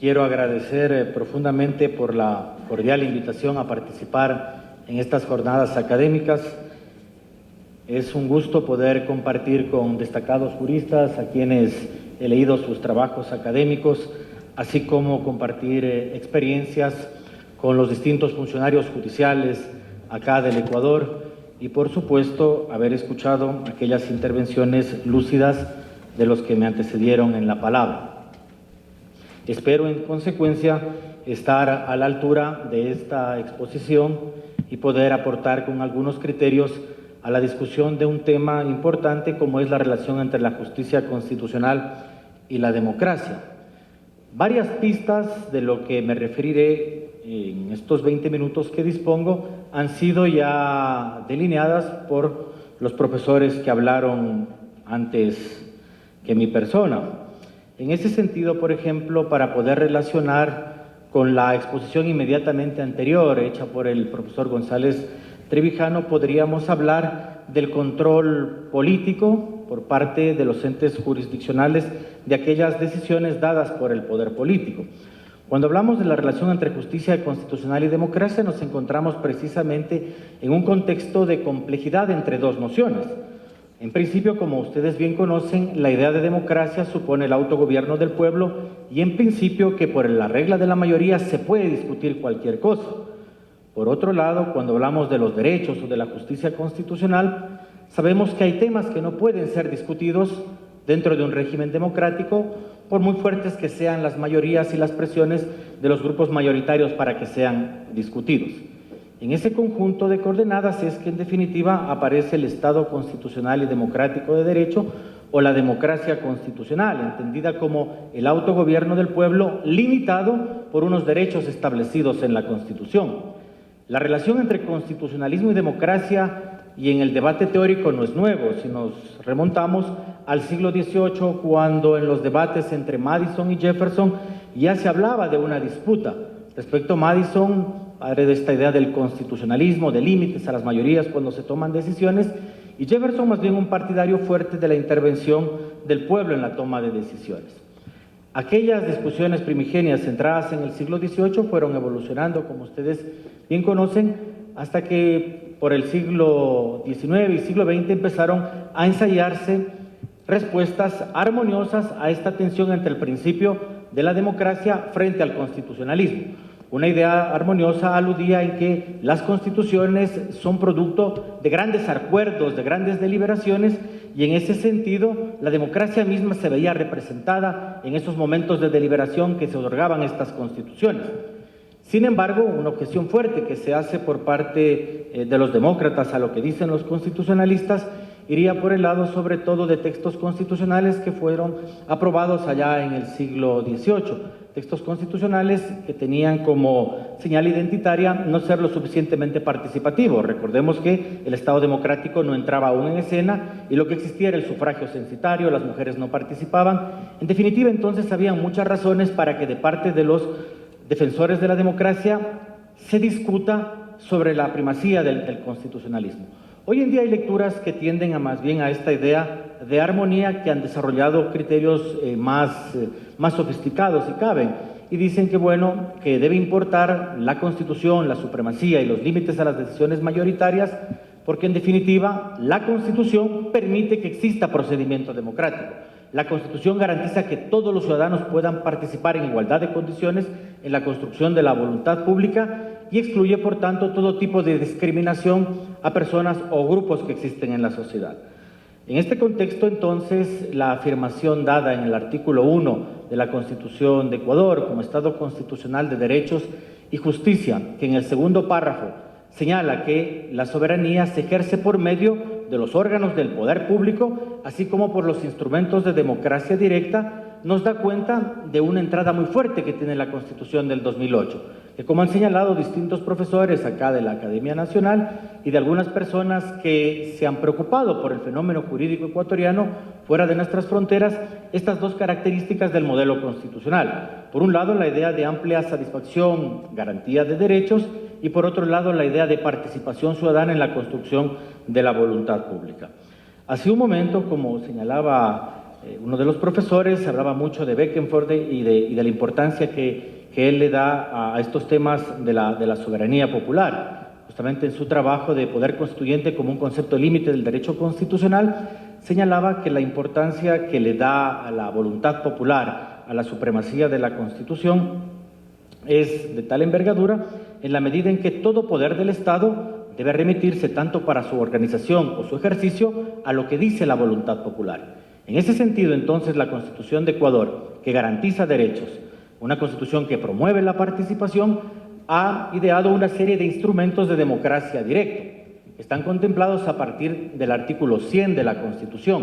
quiero agradecer profundamente por la cordial invitación a participar en estas jornadas académicas. Es un gusto poder compartir con destacados juristas a quienes he leído sus trabajos académicos, así como compartir experiencias con los distintos funcionarios judiciales acá del Ecuador y, por supuesto, haber escuchado aquellas intervenciones lúcidas de los que me antecedieron en la palabra. Espero, en consecuencia, estar a la altura de esta exposición y poder aportar con algunos criterios a la discusión de un tema importante como es la relación entre la justicia constitucional y la democracia. Varias pistas de lo que me referiré en estos 20 minutos que dispongo han sido ya delineadas por los profesores que hablaron antes que mi persona. En ese sentido, por ejemplo, para poder relacionar con la exposición inmediatamente anterior hecha por el profesor González Trevijano, podríamos hablar del control político por parte de los entes jurisdiccionales de aquellas decisiones dadas por el poder político. Cuando hablamos de la relación entre justicia constitucional y democracia, nos encontramos precisamente en un contexto de complejidad entre dos nociones. En principio, como ustedes bien conocen, la idea de democracia supone el autogobierno del pueblo y en principio que por la regla de la mayoría se puede discutir cualquier cosa. Por otro lado, cuando hablamos de los derechos o de la justicia constitucional, sabemos que hay temas que no pueden ser discutidos dentro de un régimen democrático, por muy fuertes que sean las mayorías y las presiones de los grupos mayoritarios para que sean discutidos. En ese conjunto de coordenadas es que, en definitiva, aparece el Estado constitucional y democrático de derecho o la democracia constitucional, entendida como el autogobierno del pueblo limitado por unos derechos establecidos en la Constitución. La relación entre constitucionalismo y democracia y en el debate teórico no es nuevo. Si nos remontamos al siglo XVIII, cuando en los debates entre Madison y Jefferson ya se hablaba de una disputa. Respecto a Madison, padre de esta idea del constitucionalismo, de límites a las mayorías cuando se toman decisiones, y Jefferson más bien un partidario fuerte de la intervención del pueblo en la toma de decisiones. Aquellas discusiones primigenias centradas en el siglo XVIII fueron evolucionando, como ustedes bien conocen, hasta que por el siglo XIX y siglo XX empezaron a ensayarse respuestas armoniosas a esta tensión entre el principio de la democracia frente al constitucionalismo. Una idea armoniosa aludía en que las constituciones son producto de grandes acuerdos, de grandes deliberaciones, y en ese sentido la democracia misma se veía representada en esos momentos de deliberación que se otorgaban estas constituciones. Sin embargo, una objeción fuerte que se hace por parte de los demócratas a lo que dicen los constitucionalistas iría por el lado sobre todo de textos constitucionales que fueron aprobados allá en el siglo XVIII. Textos constitucionales que tenían como señal identitaria no ser lo suficientemente participativos. Recordemos que el Estado democrático no entraba aún en escena y lo que existía era el sufragio censitario, las mujeres no participaban. En definitiva, entonces, había muchas razones para que de parte de los defensores de la democracia se discuta sobre la primacía del constitucionalismo. Hoy en día hay lecturas que tienden más bien a esta idea de armonía, que han desarrollado criterios más sofisticados si caben, y dicen que, bueno, que debe importar la Constitución, la supremacía y los límites a las decisiones mayoritarias, porque en definitiva la Constitución permite que exista procedimiento democrático. La Constitución garantiza que todos los ciudadanos puedan participar en igualdad de condiciones en la construcción de la voluntad pública y excluye, por tanto, todo tipo de discriminación a personas o grupos que existen en la sociedad. En este contexto, entonces, la afirmación dada en el artículo 1 de la Constitución de Ecuador como Estado constitucional de derechos y justicia, que en el segundo párrafo señala que la soberanía se ejerce por medio de los órganos del poder público, así como por los instrumentos de democracia directa, nos da cuenta de una entrada muy fuerte que tiene la Constitución del 2008, que, como han señalado distintos profesores acá de la Academia Nacional y de algunas personas que se han preocupado por el fenómeno jurídico ecuatoriano fuera de nuestras fronteras, estas dos características del modelo constitucional. Por un lado, la idea de amplia satisfacción, garantía de derechos, y por otro lado, la idea de participación ciudadana en la construcción de la voluntad pública. Hace un momento, como señalaba uno de los profesores, hablaba mucho de Beckenford y de la importancia que él le da a estos temas de la soberanía popular. Justamente en su trabajo de poder constituyente como un concepto límite del derecho constitucional, señalaba que la importancia que le da a la voluntad popular, a la supremacía de la Constitución, es de tal envergadura en la medida en que todo poder del Estado debe remitirse tanto para su organización o su ejercicio a lo que dice la voluntad popular. En ese sentido, entonces, la Constitución de Ecuador, que garantiza derechos, una Constitución que promueve la participación, ha ideado una serie de instrumentos de democracia directa. Están contemplados a partir del artículo 100 de la Constitución,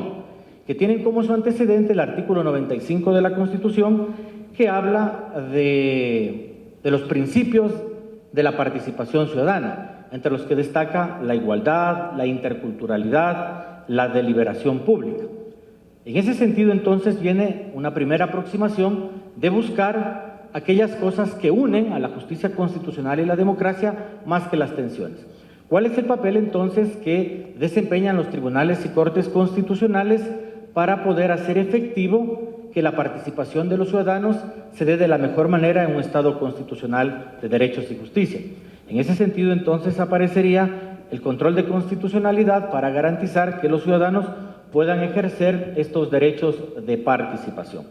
que tienen como su antecedente el artículo 95 de la Constitución, que habla de los principios de la participación ciudadana, entre los que destaca la igualdad, la interculturalidad, la deliberación pública. En ese sentido, entonces, viene una primera aproximación de buscar aquellas cosas que unen a la justicia constitucional y la democracia más que las tensiones. ¿Cuál es el papel, entonces, que desempeñan los tribunales y cortes constitucionales para poder hacer efectivo que la participación de los ciudadanos se dé de la mejor manera en un Estado constitucional de derechos y justicia? En ese sentido, entonces, aparecería el control de constitucionalidad para garantizar que los ciudadanos puedan ejercer estos derechos de participación.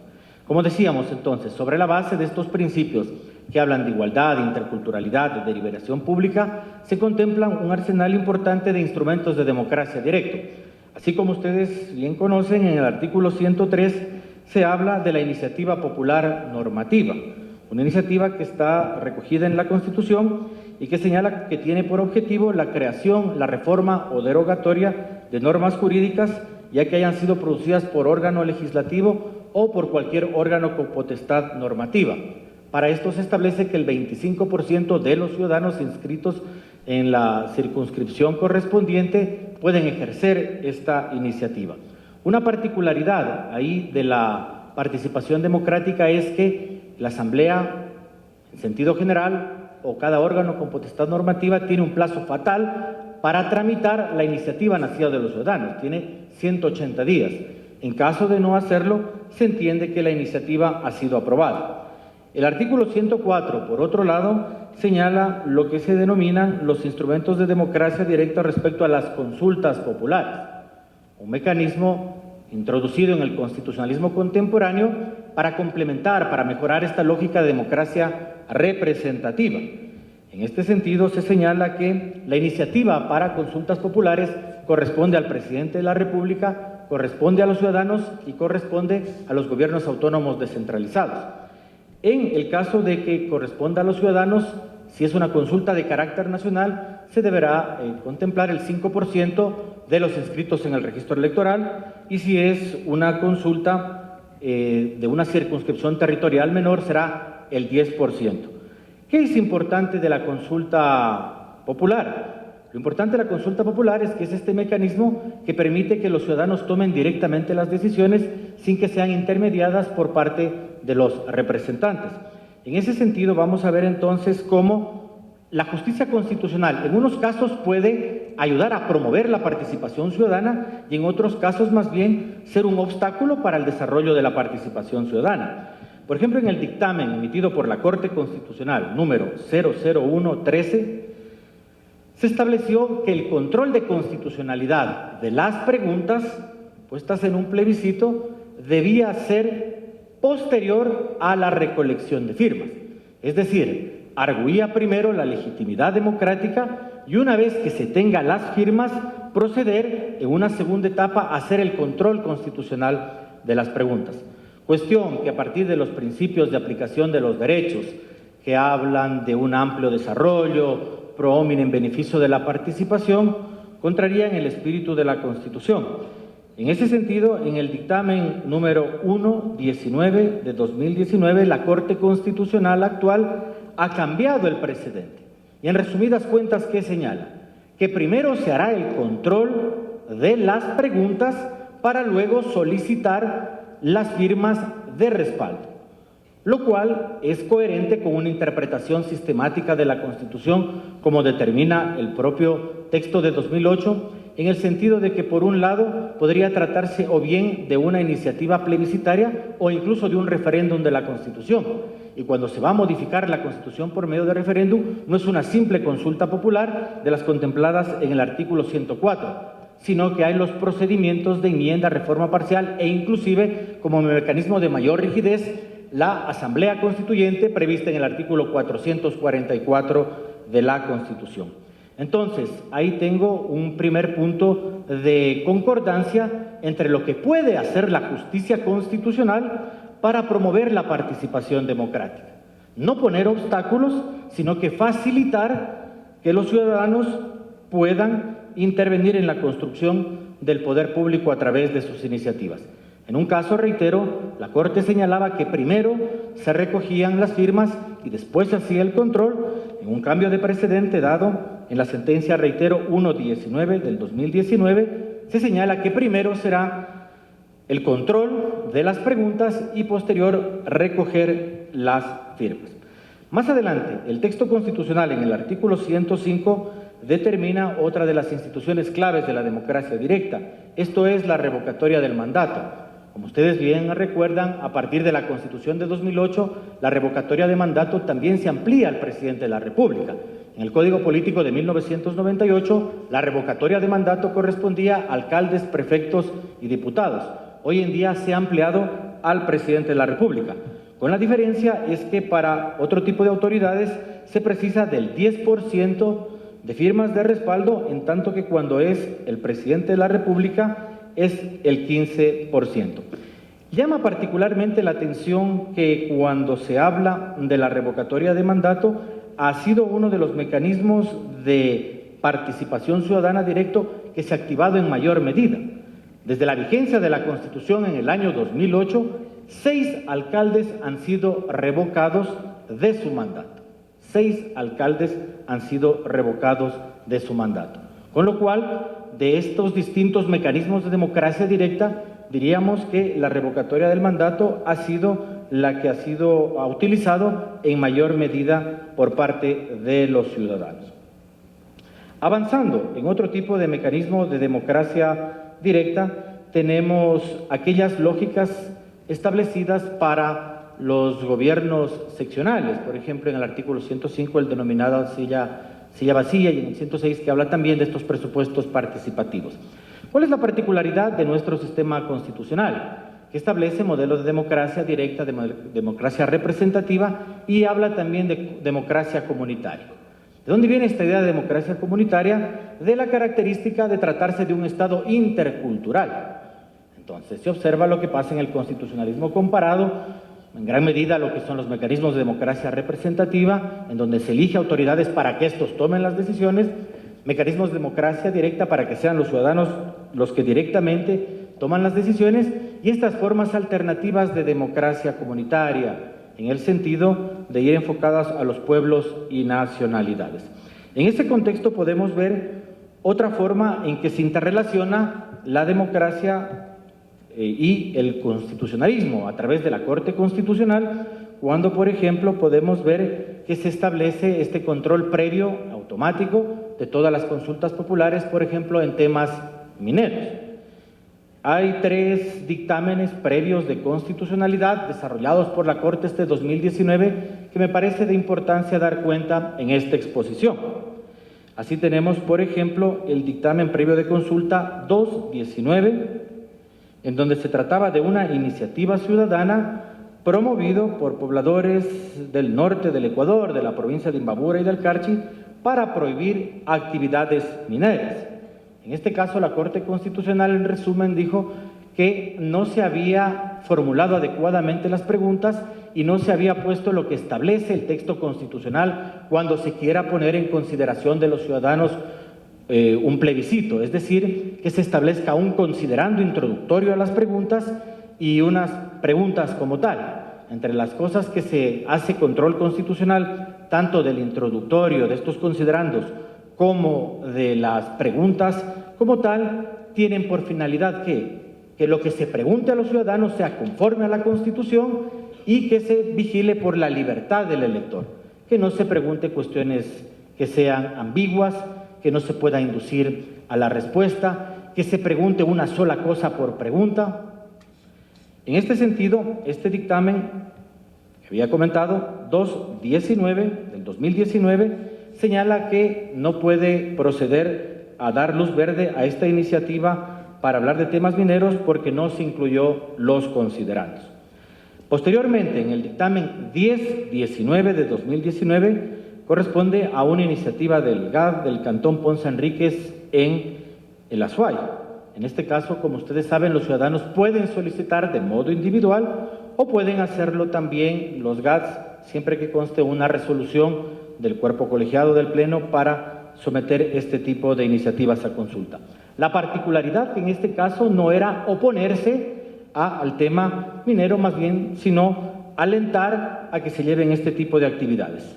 Como decíamos, entonces, sobre la base de estos principios que hablan de igualdad, de interculturalidad, de deliberación pública, se contempla un arsenal importante de instrumentos de democracia directa. Así como ustedes bien conocen, en el artículo 103 se habla de la iniciativa popular normativa, una iniciativa que está recogida en la Constitución y que señala que tiene por objetivo la creación, la reforma o derogatoria de normas jurídicas, ya que hayan sido producidas por órgano legislativo o por cualquier órgano con potestad normativa. Para esto se establece que el 25% de los ciudadanos inscritos en la circunscripción correspondiente pueden ejercer esta iniciativa. Una particularidad ahí de la participación democrática es que la Asamblea, en sentido general, o cada órgano con potestad normativa tiene un plazo fatal para tramitar la iniciativa nacida de los ciudadanos, tiene 180 días. En caso de no hacerlo, se entiende que la iniciativa ha sido aprobada. El artículo 104, por otro lado, señala lo que se denominan los instrumentos de democracia directa respecto a las consultas populares, un mecanismo introducido en el constitucionalismo contemporáneo para complementar, para mejorar esta lógica de democracia representativa. En este sentido, se señala que la iniciativa para consultas populares corresponde al presidente de la República, corresponde a los ciudadanos y corresponde a los gobiernos autónomos descentralizados. En el caso de que corresponda a los ciudadanos, si es una consulta de carácter nacional, se deberá contemplar el 5% de los inscritos en el registro electoral, y si es una consulta de una circunscripción territorial menor, será el 10%. ¿Qué es importante de la consulta popular? Lo importante de la consulta popular es que es este mecanismo que permite que los ciudadanos tomen directamente las decisiones sin que sean intermediadas por parte de los representantes. En ese sentido, vamos a ver entonces cómo la justicia constitucional en unos casos puede ayudar a promover la participación ciudadana y en otros casos más bien ser un obstáculo para el desarrollo de la participación ciudadana. Por ejemplo, en el dictamen emitido por la Corte Constitucional número 00113, se estableció que el control de constitucionalidad de las preguntas puestas en un plebiscito debía ser posterior a la recolección de firmas. Es decir, arguía primero la legitimidad democrática y una vez que se tenga las firmas, proceder en una segunda etapa a hacer el control constitucional de las preguntas. Cuestión que a partir de los principios de aplicación de los derechos, que hablan de un amplio desarrollo, pro homine en beneficio de la participación, contrarían el espíritu de la Constitución. En ese sentido, en el dictamen número 119 de 2019, la Corte Constitucional actual ha cambiado el precedente. Y en resumidas cuentas, ¿qué señala? Que primero se hará el control de las preguntas para luego solicitar las firmas de respaldo, lo cual es coherente con una interpretación sistemática de la Constitución, como determina el propio texto de 2008 en el sentido de que, por un lado, podría tratarse o bien de una iniciativa plebiscitaria o incluso de un referéndum de la Constitución. Y cuando se va a modificar la Constitución por medio de referéndum, no es una simple consulta popular de las contempladas en el artículo 104, sino que hay los procedimientos de enmienda, reforma parcial e inclusive, como mecanismo de mayor rigidez, la Asamblea Constituyente prevista en el artículo 444 de la Constitución. Entonces, ahí tengo un primer punto de concordancia entre lo que puede hacer la justicia constitucional para promover la participación democrática. No poner obstáculos, sino que facilitar que los ciudadanos puedan intervenir en la construcción del poder público a través de sus iniciativas. En un caso, reitero, la Corte señalaba que primero se recogían las firmas y después se hacía el control, en un cambio de precedente dado en la sentencia, reitero, 119 del 2019, se señala que primero será el control de las preguntas y posterior recoger las firmas. Más adelante, el texto constitucional en el artículo 105 determina otra de las instituciones claves de la democracia directa, esto es la revocatoria del mandato. Como ustedes bien recuerdan, a partir de la Constitución de 2008, la revocatoria de mandato también se amplía al presidente de la República. En el Código Político de 1998, la revocatoria de mandato correspondía a alcaldes, prefectos y diputados. Hoy en día se ha ampliado al presidente de la República. Con la diferencia es que para otro tipo de autoridades se precisa del 10% de firmas de respaldo, en tanto que cuando es el presidente de la República es el 15%. Llama particularmente la atención que cuando se habla de la revocatoria de mandato ha sido uno de los mecanismos de participación ciudadana directo que se ha activado en mayor medida. Desde la vigencia de la Constitución en el año 2008, 6 alcaldes han sido revocados de su mandato. 6 alcaldes han sido revocados de su mandato. Con lo cual, de estos distintos mecanismos de democracia directa, diríamos que la revocatoria del mandato ha sido la que ha utilizado en mayor medida por parte de los ciudadanos. Avanzando en otro tipo de mecanismo de democracia directa, tenemos aquellas lógicas establecidas para los gobiernos seccionales, por ejemplo, en el artículo 105, el denominado silla vacía, y en el 106, que habla también de estos presupuestos participativos. ¿Cuál es la particularidad de nuestro sistema constitucional? Que establece modelos de democracia directa, de democracia representativa y habla también de democracia comunitaria. ¿De dónde viene esta idea de democracia comunitaria? De la característica de tratarse de un Estado intercultural. Entonces, se observa lo que pasa en el constitucionalismo comparado, en gran medida lo que son los mecanismos de democracia representativa, en donde se elige autoridades para que estos tomen las decisiones, mecanismos de democracia directa para que sean los ciudadanos los que directamente toman las decisiones, y estas formas alternativas de democracia comunitaria, en el sentido de ir enfocadas a los pueblos y nacionalidades. En este contexto podemos ver otra forma en que se interrelaciona la democracia y el constitucionalismo a través de la Corte Constitucional, cuando, por ejemplo, podemos ver que se establece este control previo, automático, de todas las consultas populares, por ejemplo, en temas mineros. Hay 3 dictámenes previos de constitucionalidad desarrollados por la Corte este 2019 que me parece de importancia dar cuenta en esta exposición. Así tenemos, por ejemplo, el dictamen previo de consulta 219, en donde se trataba de una iniciativa ciudadana promovido por pobladores del norte del Ecuador, de la provincia de Imbabura y del Carchi, para prohibir actividades mineras. En este caso, la Corte Constitucional, en resumen, dijo que no se había formulado adecuadamente las preguntas y no se había puesto lo que establece el texto constitucional cuando se quiera poner en consideración de los ciudadanos un plebiscito, es decir, que se establezca un considerando introductorio a las preguntas y unas preguntas como tal. Entre las cosas que se hace control constitucional, tanto del introductorio, de estos considerandos, como de las preguntas como tal, tienen por finalidad que lo que se pregunte a los ciudadanos sea conforme a la Constitución y que se vigile por la libertad del elector, que no se pregunte cuestiones que sean ambiguas, que no se pueda inducir a la respuesta, que se pregunte una sola cosa por pregunta. En este sentido, este dictamen que había comentado, 219 del 2019, señala que no puede proceder a dar luz verde a esta iniciativa para hablar de temas mineros porque no se incluyó los considerandos. Posteriormente, en el dictamen 1019 de 2019, corresponde a una iniciativa del GAD del Cantón Ponce Enríquez en el Azuay. En este caso, como ustedes saben, los ciudadanos pueden solicitar de modo individual o pueden hacerlo también los GADs, siempre que conste una resolución del cuerpo colegiado del Pleno para someter este tipo de iniciativas a consulta. La particularidad en este caso no era oponerse al tema minero, más bien, sino alentar a que se lleven este tipo de actividades.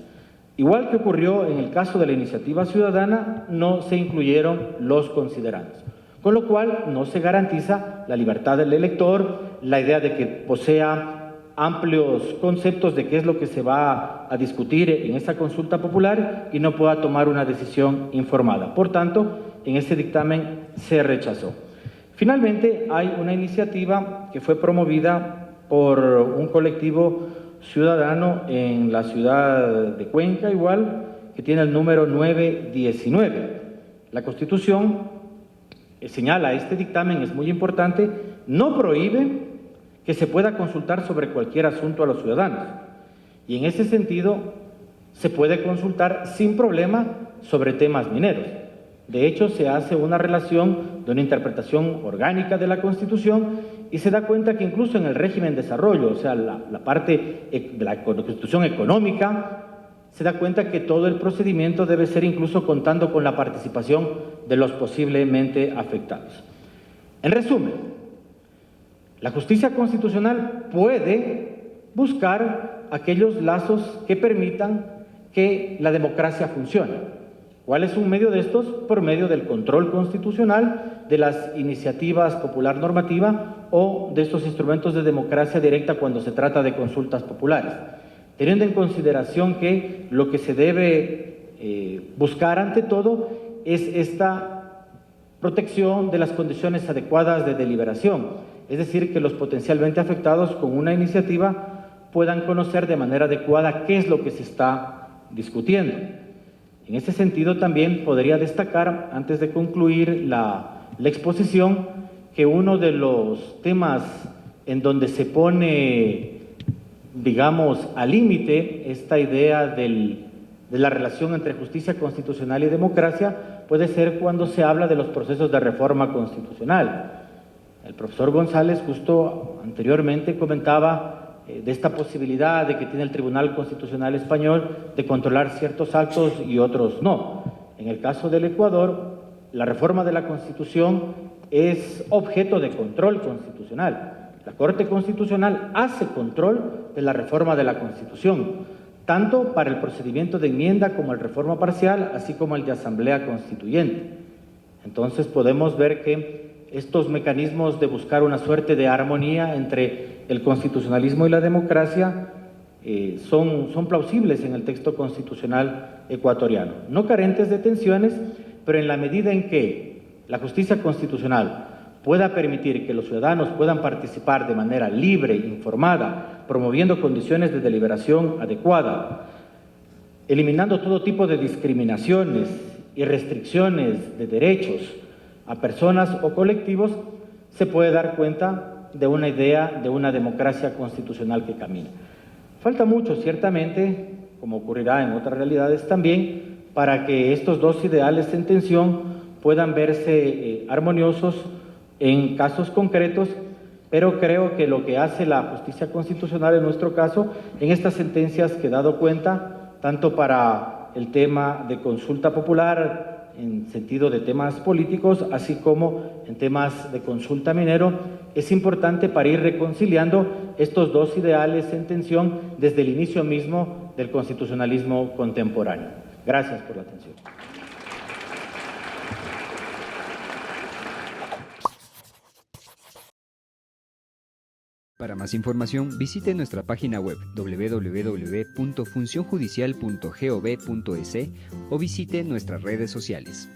Igual que ocurrió en el caso de la iniciativa ciudadana, no se incluyeron los considerandos, con lo cual no se garantiza la libertad del elector, la idea de que posea amplios conceptos de qué es lo que se va a discutir en esa consulta popular y no pueda tomar una decisión informada. Por tanto, en ese dictamen se rechazó. Finalmente, hay una iniciativa que fue promovida por un colectivo ciudadano en la ciudad de Cuenca, igual, que tiene el número 919. La Constitución señala, este dictamen es muy importante, no prohíbe que se pueda consultar sobre cualquier asunto a los ciudadanos. Y en ese sentido, se puede consultar sin problema sobre temas mineros. De hecho, se hace una relación de una interpretación orgánica de la Constitución y se da cuenta que incluso en el régimen de desarrollo, o sea, la parte de la Constitución económica, se da cuenta que todo el procedimiento debe ser incluso contando con la participación de los posiblemente afectados. En resumen, la justicia constitucional puede buscar aquellos lazos que permitan que la democracia funcione. ¿Cuál es un medio de estos? Por medio del control constitucional, de las iniciativas popular normativa o de estos instrumentos de democracia directa cuando se trata de consultas populares. Teniendo en consideración que lo que se debe buscar ante todo es esta protección de las condiciones adecuadas de deliberación, es decir, que los potencialmente afectados con una iniciativa puedan conocer de manera adecuada qué es lo que se está discutiendo. En ese sentido, también podría destacar, antes de concluir la exposición, que uno de los temas en donde se pone, digamos, al límite esta idea de la relación entre justicia constitucional y democracia puede ser cuando se habla de los procesos de reforma constitucional. El profesor González justo anteriormente comentaba de esta posibilidad de que tiene el Tribunal Constitucional Español de controlar ciertos actos y otros no. En el caso del Ecuador, la reforma de la Constitución es objeto de control constitucional. La Corte Constitucional hace control de la reforma de la Constitución, tanto para el procedimiento de enmienda como el reforma parcial, así como el de asamblea constituyente. Entonces podemos ver que estos mecanismos de buscar una suerte de armonía entre el constitucionalismo y la democracia son plausibles en el texto constitucional ecuatoriano, no carentes de tensiones, pero en la medida en que la justicia constitucional pueda permitir que los ciudadanos puedan participar de manera libre, informada, promoviendo condiciones de deliberación adecuada, eliminando todo tipo de discriminaciones y restricciones de derechos a personas o colectivos, se puede dar cuenta de una idea de una democracia constitucional que camina. Falta mucho, ciertamente, como ocurrirá en otras realidades también, para que estos dos ideales en tensión puedan verse armoniosos en casos concretos, pero creo que lo que hace la justicia constitucional en nuestro caso, en estas sentencias que he dado cuenta, tanto para el tema de consulta popular, en sentido de temas políticos, así como en temas de consulta minero, es importante para ir reconciliando estos dos ideales en tensión desde el inicio mismo del constitucionalismo contemporáneo. Gracias por la atención. Para más información, visite nuestra página web www.funcionjudicial.gov.es o visite nuestras redes sociales.